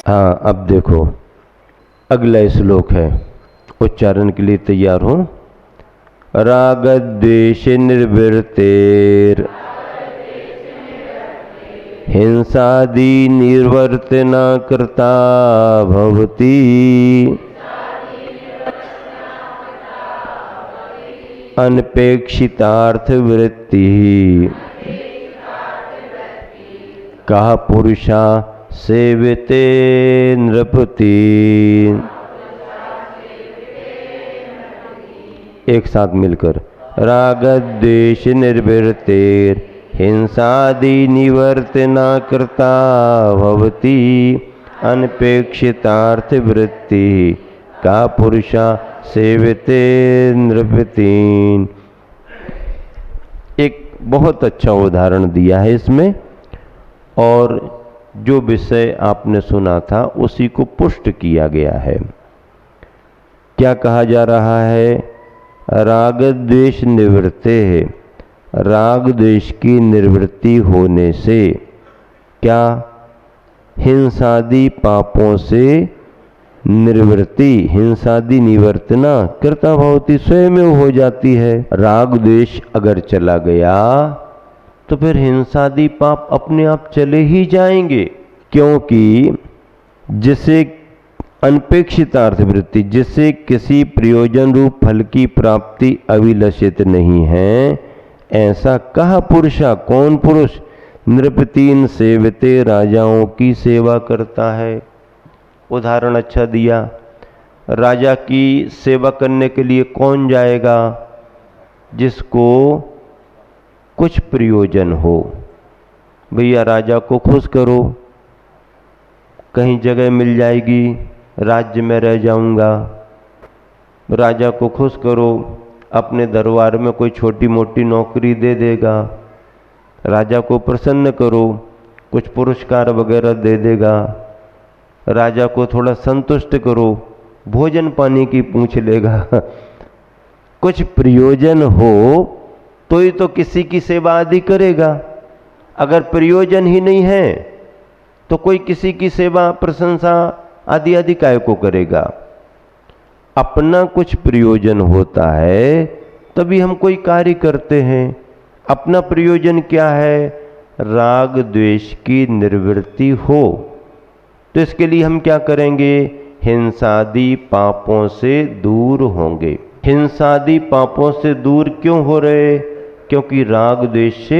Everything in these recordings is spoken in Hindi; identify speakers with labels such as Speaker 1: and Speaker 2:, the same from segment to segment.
Speaker 1: हाँ, अब देखो अगला श्लोक है, उच्चारण के लिए तैयार हो। राग द्वेष निर्वृत्तेर हिंसादि निर्वर्तना कृता भवति अनपेक्षितार्थ वृत्ति कः पुरुषा सेविते नृपति। एक साथ मिलकर, राग द्वेष निर्वृत्तेर हिंसादि निवर्तना कृता भवति अनपेक्षितार्थ वृत्ति का पुरुषा सेविते नृपति। एक बहुत अच्छा उदाहरण दिया है इसमें, और जो विषय आपने सुना था उसी को पुष्ट किया गया है। क्या कहा जा रहा है? राग द्वेष निवृत्ते है, राग द्वेष की निवृत्ति होने से क्या? हिंसादि पापों से निवृत्ति, हिंसादि निवर्तना कृता भवति, स्वयं हो जाती है। राग द्वेष अगर चला गया तो फिर हिंसादि पाप अपने आप चले ही जाएंगे, क्योंकि जिसे अनपेक्षितार्थ वृत्ति, जिससे किसी प्रयोजन रूप फल की प्राप्ति अभिलषित नहीं है, ऐसा कहा पुरुषा, कौन पुरुष? नृपतीन सेवते, राजाओं की सेवा करता है। उदाहरण अच्छा दिया। राजा की सेवा करने के लिए कौन जाएगा? जिसको कुछ प्रयोजन हो। भैया राजा को खुश करो, कहीं जगह मिल जाएगी, राज्य में रह जाऊंगा। राजा को खुश करो, अपने दरबार में कोई छोटी मोटी नौकरी दे देगा। राजा को प्रसन्न करो, कुछ पुरस्कार वगैरह दे देगा। राजा को थोड़ा संतुष्ट करो, भोजन पानी की पूछ लेगा। कुछ प्रयोजन हो तो ही तो किसी की सेवा आदि करेगा। अगर प्रयोजन ही नहीं है तो कोई किसी की सेवा प्रशंसा आदि आदि काय को करेगा। अपना कुछ प्रयोजन होता है तभी हम कोई कार्य करते हैं। अपना प्रयोजन क्या है? राग द्वेष की निवृत्ति हो। तो इसके लिए हम क्या करेंगे? हिंसादि पापों से दूर होंगे। हिंसादि पापों से दूर क्यों हो रहे? क्योंकि राग द्वेष से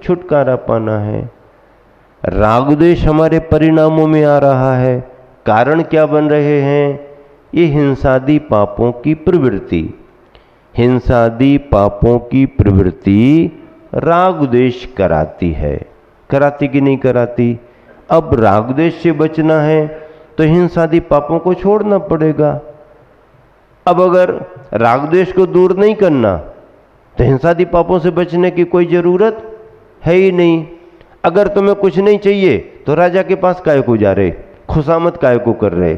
Speaker 1: छुटकारा पाना है। राग द्वेष हमारे परिणामों में आ रहा है। कारण क्या बन रहे हैं? ये हिंसादि पापों की प्रवृत्ति। हिंसादि पापों की प्रवृत्ति राग द्वेष कराती है। कराती कि नहीं कराती? अब राग द्वेष से बचना है तो हिंसादि पापों को छोड़ना पड़ेगा। अब अगर राग द्वेष को दूर नहीं करना तो हिंसादि पापों से बचने की कोई जरूरत है ही नहीं। अगर तुम्हें कुछ नहीं चाहिए तो राजा के पास काय को जा रहे, खुशामद काय को कर रहे?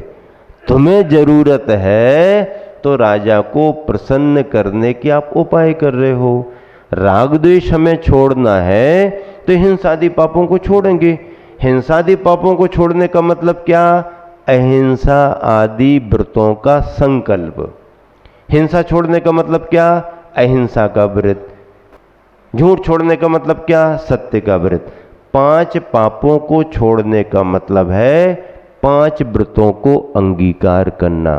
Speaker 1: तुम्हें जरूरत है तो राजा को प्रसन्न करने के आप उपाय कर रहे हो। राग द्वेष हमें छोड़ना है तो हिंसादि पापों को छोड़ेंगे। हिंसादि पापों को छोड़ने का मतलब क्या? अहिंसा आदि व्रतों का संकल्प। हिंसा छोड़ने का मतलब क्या? अहिंसा का व्रत। झूठ छोड़ने का मतलब क्या? सत्य का व्रत। 5 पापों को छोड़ने का मतलब है 5 व्रतों को अंगीकार करना।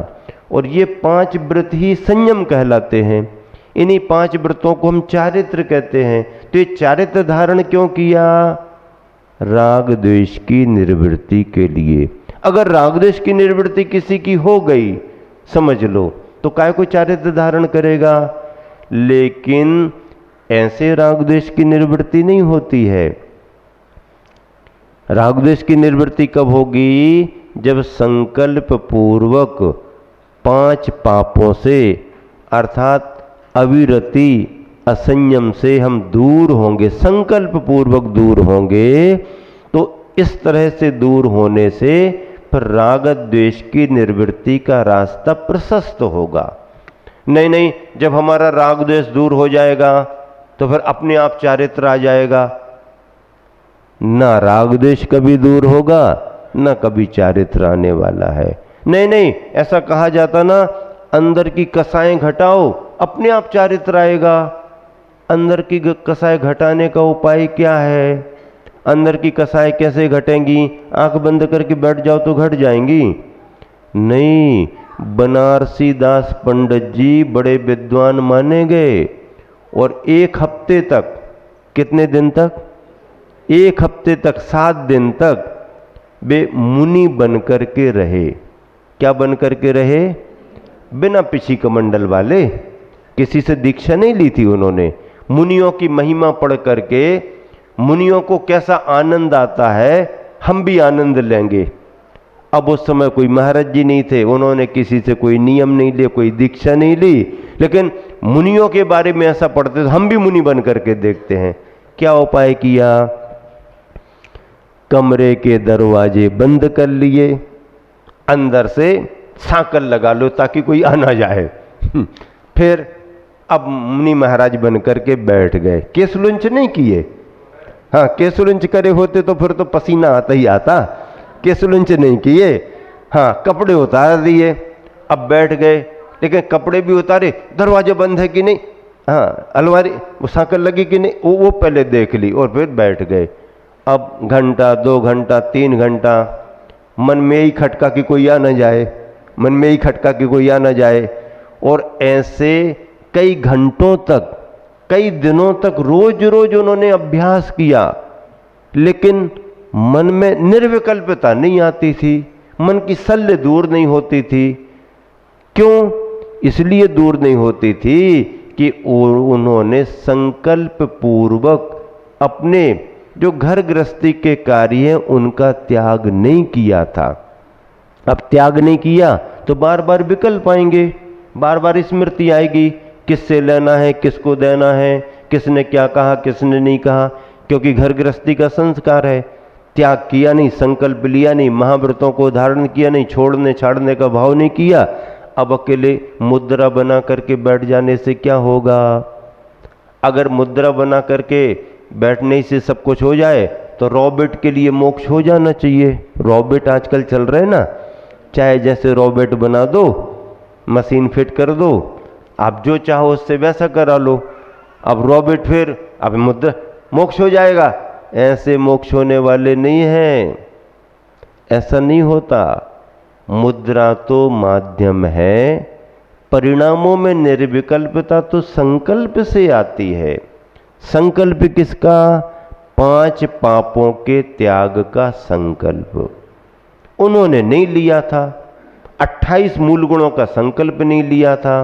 Speaker 1: और ये 5 व्रत ही संयम कहलाते हैं। इन्हीं 5 व्रतों को हम चारित्र कहते हैं। तो ये चारित्र धारण क्यों किया? राग द्वेष की निवृत्ति के लिए। अगर राग द्वेष की निवृत्ति किसी की हो गई, समझ लो, तो काय को चारित्र धारण करेगा? लेकिन ऐसे राग द्वेष की निवृत्ति नहीं होती है। राग द्वेष की निवृत्ति कब होगी? जब संकल्प पूर्वक 5 पापों से अर्थात अविरति असंयम से हम दूर होंगे, संकल्प पूर्वक दूर होंगे। तो इस तरह से दूर होने से फिर राग द्वेष की निवृत्ति का रास्ता प्रशस्त होगा। नहीं, जब हमारा राग द्वेष दूर हो जाएगा तो फिर अपने आप चारित्र आ जाएगा। ना राग द्वेष कभी दूर होगा न कभी चारित्र आने वाला है। नहीं नहीं, ऐसा कहा जाता ना, अंदर की कसाएं घटाओ अपने आप चारित्र आएगा। अंदर की कसाएं घटाने का उपाय क्या है? अंदर की कसाएं कैसे घटेंगी? आंख बंद करके बैठ जाओ तो घट जाएंगी? नहीं, बनारसी दास पंडित जी बड़े विद्वान माने गए और एक हफ्ते तक, कितने दिन तक? एक हफ्ते तक, 7 दिन तक वे मुनि बन करके रहे। क्या बन करके रहे? बिना पिछी कमंडल वाले, किसी से दीक्षा नहीं ली थी उन्होंने। मुनियों की महिमा पढ़ करके मुनियों को कैसा आनंद आता है, हम भी आनंद लेंगे। अब उस समय कोई महाराज जी नहीं थे, उन्होंने किसी से कोई नियम नहीं लिए, कोई दीक्षा नहीं ली, लेकिन मुनियों के बारे में ऐसा पढ़ते थे, हम भी मुनि बन करके देखते हैं। क्या उपाय किया? कमरे के दरवाजे बंद कर लिए, अंदर से सांकल लगा लो ताकि कोई आ ना जाए। फिर अब मुनि महाराज बन करके बैठ गए। केसलुंच नहीं किए। हाँ, केसलुंच करे होते तो फिर तो पसीना आता ही आता। केसलुंच नहीं किए। हाँ, कपड़े उतार दिए, अब बैठ गए, लेकिन कपड़े भी उतारे, दरवाजा बंद है कि नहीं, हाँ अलमारी वो सांकल लगी कि नहीं, वो पहले देख ली और फिर बैठ गए। अब घंटा, 2 घंटा, 3 घंटा मन में ही खटका कि कोई आ न जाए, मन में ही खटका कि कोई आ न जाए। और ऐसे कई घंटों तक, कई दिनों तक रोज रोज उन्होंने अभ्यास किया, लेकिन मन में निर्विकल्पता नहीं आती थी, मन की शल्य दूर नहीं होती थी। क्यों? इसलिए दूर नहीं होती थी कि उन्होंने संकल्प पूर्वक अपने जो घर गृहस्थी के कार्य हैं उनका त्याग नहीं किया था। अब त्याग नहीं किया तो बार बार विकल्प आएंगे, बार बार स्मृति आएगी, किससे लेना है, किसको देना है, किसने क्या कहा, किसने नहीं कहा, क्योंकि घर गृहस्थी का संस्कार है। त्याग किया नहीं, संकल्प लिया नहीं, महाव्रतों को धारण किया नहीं, छोड़ने छाड़ने का भाव नहीं किया। अब अकेले मुद्रा बना करके बैठ जाने से क्या होगा? अगर मुद्रा बना करके बैठने से सब कुछ हो जाए तो रॉबर्ट के लिए मोक्ष हो जाना चाहिए। रॉबर्ट आजकल चल रहे हैं ना, चाहे जैसे रॉबर्ट बना दो, मशीन फिट कर दो, आप जो चाहो उससे वैसा करा लो। अब रॉबर्ट फिर अब मुद्रा मोक्ष हो जाएगा, ऐसे मोक्ष होने वाले नहीं हैं, ऐसा नहीं होता। मुद्रा तो माध्यम है, परिणामों में निर्विकल्पता तो संकल्प से आती है। संकल्प किसका? 5 पापों के त्याग का संकल्प उन्होंने नहीं लिया था, 28 मूल गुणों का संकल्प नहीं लिया था।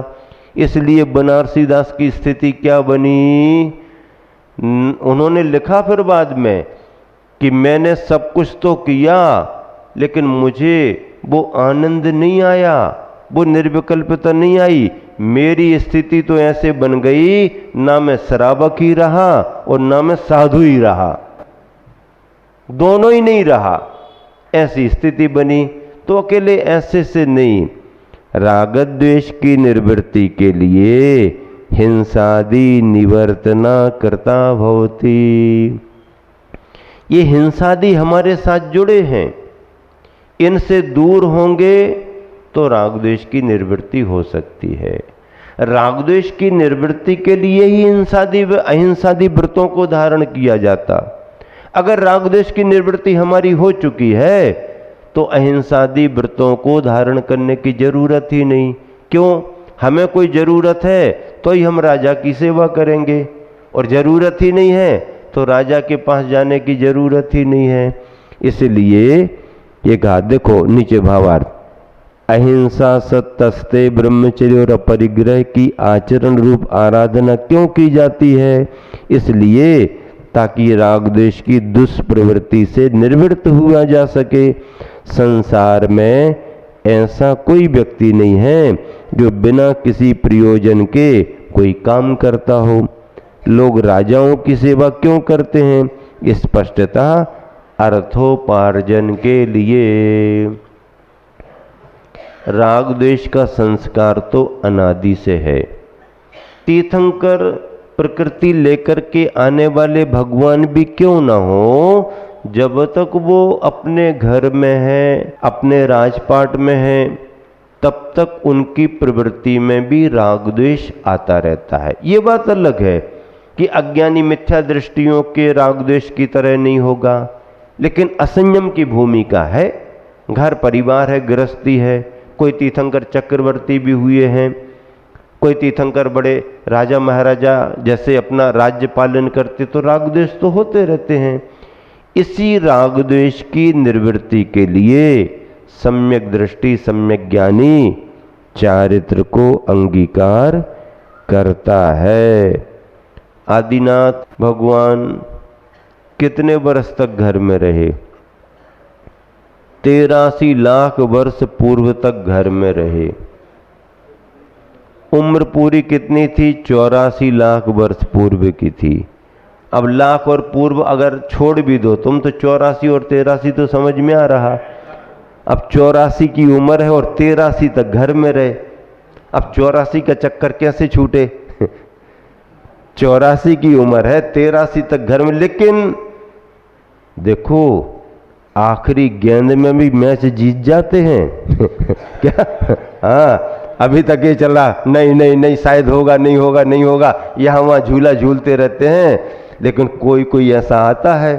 Speaker 1: इसलिए बनारसी दास की स्थिति क्या बनी? उन्होंने लिखा फिर बाद में कि मैंने सब कुछ तो किया, लेकिन मुझे वो आनंद नहीं आया, वो निर्विकल्पता नहीं आई। मेरी स्थिति तो ऐसे बन गई, ना मैं श्रावक ही रहा और ना मैं साधु ही रहा, दोनों ही नहीं रहा, ऐसी स्थिति बनी। तो अकेले ऐसे से नहीं, राग द्वेष की निवृत्ति के लिए हिंसादि निवर्तना कृता भवति। ये हिंसादि हमारे साथ जुड़े हैं, इनसे दूर होंगे तो राग द्वेष की निवृत्ति हो सकती है। राग द्वेष की निवृत्ति के लिए ही हिंसादि व अहिंसादि व्रतों को धारण किया जाता। अगर राग द्वेष की निवृत्ति हमारी हो चुकी है तो अहिंसादि व्रतों को धारण करने की जरूरत ही नहीं। क्यों? हमें कोई जरूरत है तो ही हम राजा की सेवा करेंगे, और जरूरत ही नहीं है तो राजा के पास जाने की जरूरत ही नहीं है। इसलिए ये कहा, देखो नीचे भावार्थ, अहिंसा सत्तस्ते ब्रह्मचर्य और अपरिग्रह की आचरण रूप आराधना क्यों की जाती है? इसलिए ताकि राग द्वेष की दुष्प्रवृत्ति से निवृत्त हुआ जा सके। संसार में ऐसा कोई व्यक्ति नहीं है जो बिना किसी प्रयोजन के कोई काम करता हो। लोग राजाओं की सेवा क्यों करते हैं? स्पष्टतः अर्थोपार्जन के लिए। राग द्वेष का संस्कार तो अनादि से है। तीर्थंकर प्रकृति लेकर के आने वाले भगवान भी क्यों ना हो, जब तक वो अपने घर में है, अपने राजपाट में है, तब तक उनकी प्रवृत्ति में भी राग द्वेष आता रहता है। ये बात अलग है कि अज्ञानी मिथ्या दृष्टियों के राग द्वेष की तरह नहीं होगा, लेकिन असंयम की भूमिका है। घर परिवार है, गृहस्थी है, कोई तीर्थंकर चक्रवर्ती भी हुए हैं, कोई तीर्थंकर बड़े राजा महाराजा जैसे अपना राज्य पालन करते, तो राग द्वेष तो होते रहते हैं। इसी राग द्वेष की निवृत्ति के लिए सम्यक दृष्टि, सम्यक ज्ञानी चारित्र को अंगीकार करता है। आदिनाथ भगवान कितने वर्ष तक घर में रहे? 83 लाख वर्ष पूर्व तक घर में रहे। उम्र पूरी कितनी थी? 84 लाख वर्ष पूर्व की थी। अब लाख और पूर्व अगर छोड़ भी दो तुम, तो 84 और 83 तो समझ में आ रहा। अब 84 की उम्र है और 83 तक घर में रहे। अब 84 का चक्कर कैसे छूटे? 84 की उम्र है, 83 तक घर में। लेकिन देखो, आखिरी गेंद में भी मैच जीत जाते हैं क्या? हाँ, अभी तक ये चला, नहीं नहीं नहीं, शायद होगा, नहीं होगा, नहीं होगा, यहाँ वहाँ झूला झूलते रहते हैं। लेकिन कोई कोई ऐसा आता है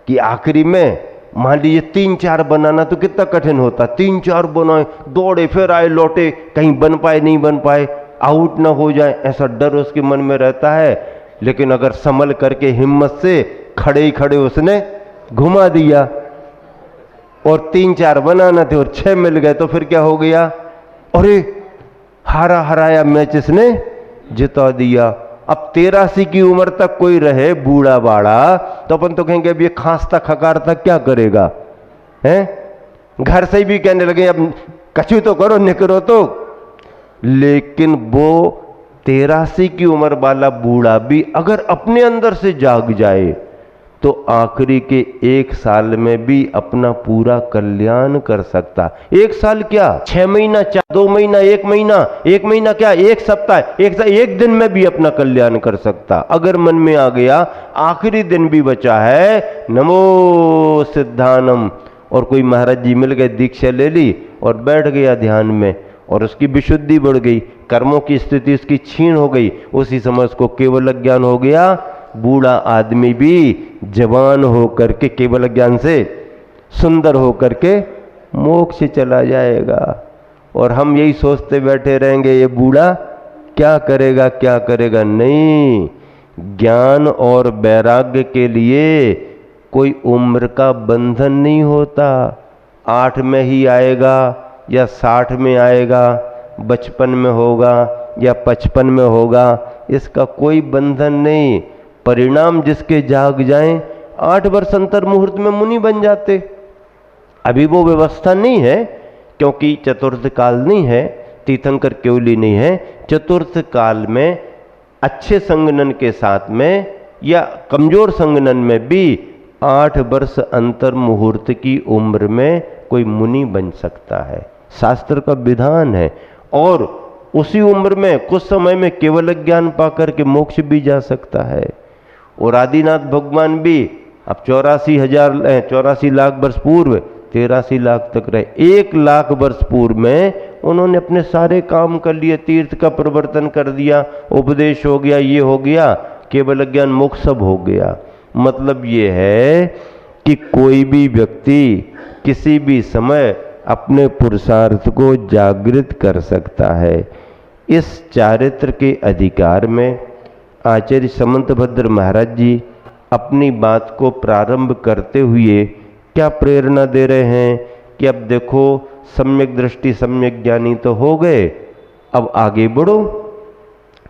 Speaker 1: कि आखिरी में मान लीजिए 3-4 बनाना तो कितना कठिन होता। 3-4 बनाए, दौड़े, फिर आए, लौटे, कहीं बन पाए नहीं बन पाए, आउट ना हो जाए, ऐसा डर उसके मन में रहता है। लेकिन अगर संभल करके हिम्मत से खड़े ही खड़े उसने घुमा दिया और 3-4 बनाना थे और 6 मिल गए, तो फिर क्या हो गया? अरे हराया मैच इसने जिता दिया। अब 83 की उम्र तक कोई रहे बूढ़ा बाड़ा, तो अपन तो कहेंगे अब ये खांसता खकारता क्या करेगा? घर से भी कहने लगे अब कछु तो करो, निकरो तो। लेकिन वो 83 की उम्र वाला बूढ़ा भी अगर अपने अंदर से जाग जाए, तो आखिरी के 1 साल में भी अपना पूरा कल्याण कर सकता। 1 साल क्या, 6 महीना, 2 महीना, 1 महीना, 1 महीना क्या, 1 सप्ताह, 1 दिन में भी अपना कल्याण कर सकता। अगर मन में आ गया आखिरी दिन भी बचा है, नमो सिद्धानम, और कोई महाराज जी मिल गए, दीक्षा ले ली और बैठ गया ध्यान में, और उसकी विशुद्धि बढ़ गई, कर्मों की स्थिति उसकी छीन हो गई, उसी समय उसको केवल ज्ञान हो गया। बूढ़ा आदमी भी जवान होकर के केवल ज्ञान से सुंदर होकर के मोक्ष चला जाएगा। और हम यही सोचते बैठे रहेंगे ये बूढ़ा क्या करेगा, क्या करेगा? नहीं, ज्ञान और वैराग्य के लिए कोई उम्र का बंधन नहीं होता। 8 में ही आएगा या 60 में आएगा, बचपन में होगा या 55 में होगा, इसका कोई बंधन नहीं। परिणाम जिसके जाग जाएं, 8 वर्ष अंतर मुहूर्त में मुनि बन जाते। अभी वो व्यवस्था नहीं है, क्योंकि चतुर्थ काल नहीं है, तीर्थंकर केवली नहीं है। चतुर्थ काल में अच्छे संगनन के साथ में या कमजोर संगनन में भी 8 वर्ष अंतर मुहूर्त की उम्र में कोई मुनि बन सकता है, शास्त्र का विधान है। और उसी उम्र में कुछ समय में केवल ज्ञान पाकर के मोक्ष भी जा सकता है। और आदिनाथ भगवान भी अब 84 लाख वर्ष पूर्व 83 लाख तक रहे। 1 लाख वर्ष पूर्व में उन्होंने अपने सारे काम कर लिए, तीर्थ का परिवर्तन कर दिया, उपदेश हो गया, ये हो गया, केवल ज्ञान मोक्ष सब हो गया। मतलब ये है कि कोई भी व्यक्ति किसी भी समय अपने पुरुषार्थ को जागृत कर सकता है। इस चारित्र के अधिकार में आचार्य समंतभद्र महाराज जी अपनी बात को प्रारंभ करते हुए क्या प्रेरणा दे रहे हैं कि अब देखो, सम्यक दृष्टि, सम्यक ज्ञानी तो हो गए, अब आगे बढ़ो।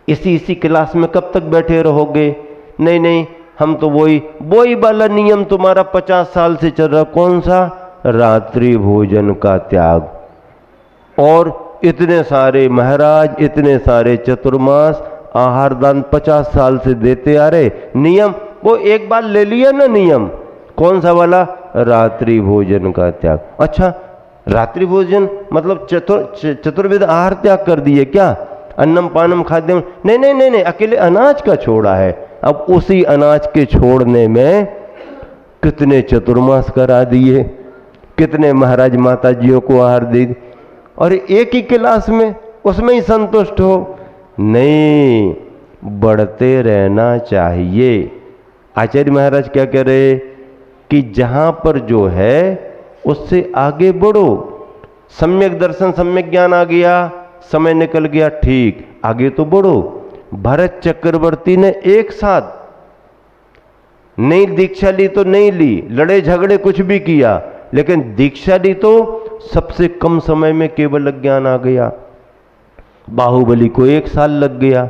Speaker 1: इसी क्लास में कब तक बैठे रहोगे? नहीं नहीं, हम तो वही वाला नियम तुम्हारा 50 साल से चल रहा। कौन सा? रात्रि भोजन का त्याग। और इतने सारे महाराज, इतने सारे चतुर्मास, आहार दान 50 साल से देते आ रहे। नियम वो एक बार ले लिया ना नियम, कौन सा वाला? रात्रि भोजन का त्याग। अच्छा, रात्रि भोजन मतलब चतुर्विध आहार त्याग कर दिए क्या? अन्नम पानम खाद्यम? नहीं नहीं, अकेले अनाज का छोड़ा है। अब उसी अनाज के छोड़ने में कितने चतुर्मास करा दिए, कितने महाराज माता जियों को आहार दे, और एक ही क्लास में उसमें ही संतुष्ट हो? नहीं, बढ़ते रहना चाहिए। आचार्य महाराज क्या कह रहे कि जहां पर जो है उससे आगे बढ़ो। सम्यक दर्शन सम्यक ज्ञान आ गया, समय निकल गया, ठीक, आगे तो बढ़ो। भरत चक्रवर्ती ने एक साथ नहीं दीक्षा ली तो नहीं ली, लड़े झगड़े कुछ भी किया, लेकिन दीक्षा ली तो सबसे कम समय में केवल ज्ञान आ गया। बाहुबली को 1 साल लग गया,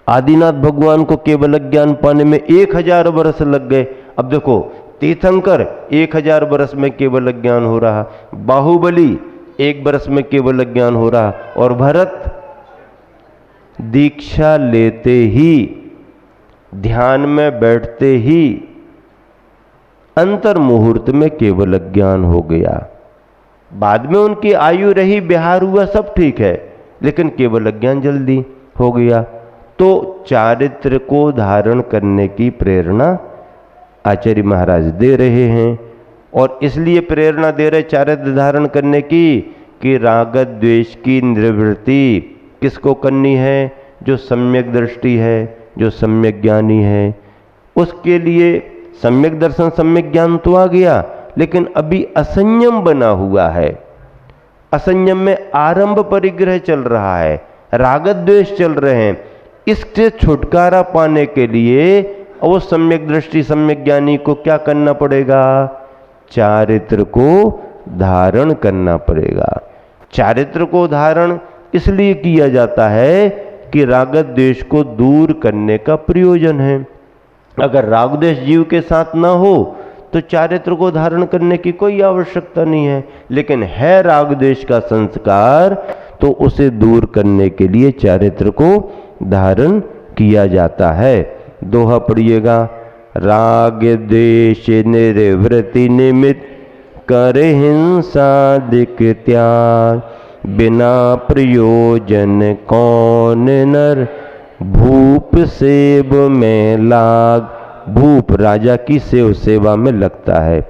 Speaker 1: आदिनाथ भगवान को केवल ज्ञान पाने में 1000 वर्ष लग गए। अब देखो, तीर्थंकर 1000 वर्ष में केवल ज्ञान हो रहा, बाहुबली 1 वर्ष में केवल ज्ञान हो रहा, और भरत दीक्षा लेते ही, ध्यान में बैठते ही अंतर मुहूर्त में केवल ज्ञान हो गया। बाद में उनकी आयु रही, बिहार हुआ, सब ठीक है, लेकिन केवल ज्ञान जल्दी हो गया। तो चारित्र को धारण करने की प्रेरणा आचार्य महाराज दे रहे हैं, और इसलिए प्रेरणा दे रहे चारित्र धारण करने की कि राग द्वेष की निवृत्ति किसको करनी है? जो सम्यक दृष्टि है, जो सम्यक ज्ञानी है, उसके लिए सम्यक दर्शन सम्यक ज्ञान तो आ गया, लेकिन अभी असंयम बना हुआ है। असंयम में आरंभ परिग्रह चल रहा है, राग द्वेष चल रहे हैं। इससे छुटकारा पाने के लिए वो सम्यक दृष्टि सम्यक ज्ञानी को क्या करना पड़ेगा? चारित्र को धारण करना पड़ेगा। चारित्र को धारण इसलिए किया जाता है कि राग द्वेष को दूर करने का प्रयोजन है। अगर राग द्वेष जीव के साथ ना हो तो चारित्र को धारण करने की कोई आवश्यकता नहीं है, लेकिन है राग द्वेष का संस्कार, तो उसे दूर करने के लिए चारित्र को धारण किया जाता है। दोहा पढ़िएगा, राग द्वेष निवृत्ति निमित्त करे हिंसा दिक त्याग, बिना प्रयोजन कौन नर भूप सेव में लाग। भूप राजा की सेवा में लगता है।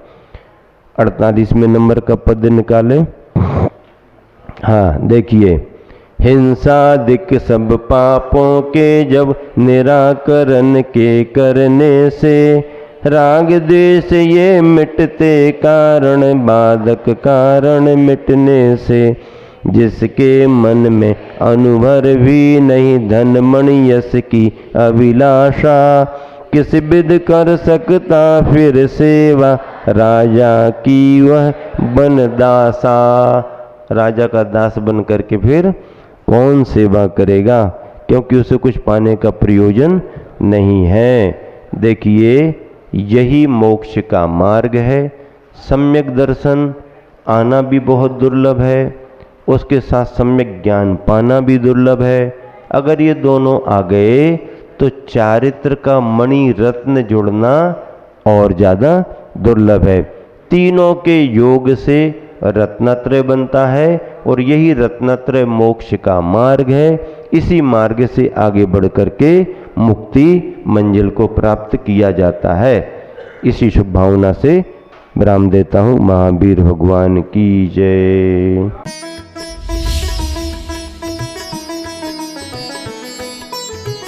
Speaker 1: 48वें नंबर का पद निकाले। हाँ देखिए, हिंसादिक सब पापों के जब निराकरण के करने से, राग द्वेष ये मिटते कारण बाधक कारण मिटने से, जिसके मन में अनुभव भी नहीं धन मणि यश की अभिलाषा, किस विध कर सकता फिर सेवा राजा की वह बन दासा। राजा का दास बन करके फिर कौन सेवा करेगा, क्योंकि उसे कुछ पाने का प्रयोजन नहीं है। देखिए, यही मोक्ष का मार्ग है। सम्यक दर्शन आना भी बहुत दुर्लभ है, उसके साथ सम्यक ज्ञान पाना भी दुर्लभ है। अगर ये दोनों आ गए तो चारित्र का मणि रत्न जुड़ना और ज़्यादा दुर्लभ है। तीनों के योग से रत्नत्रय बनता है, और यही रत्नत्रय मोक्ष का मार्ग है। इसी मार्ग से आगे बढ़ करके मुक्ति मंजिल को प्राप्त किया जाता है। इसी शुभ भावना से विराम देता हूँ। महावीर भगवान की जय।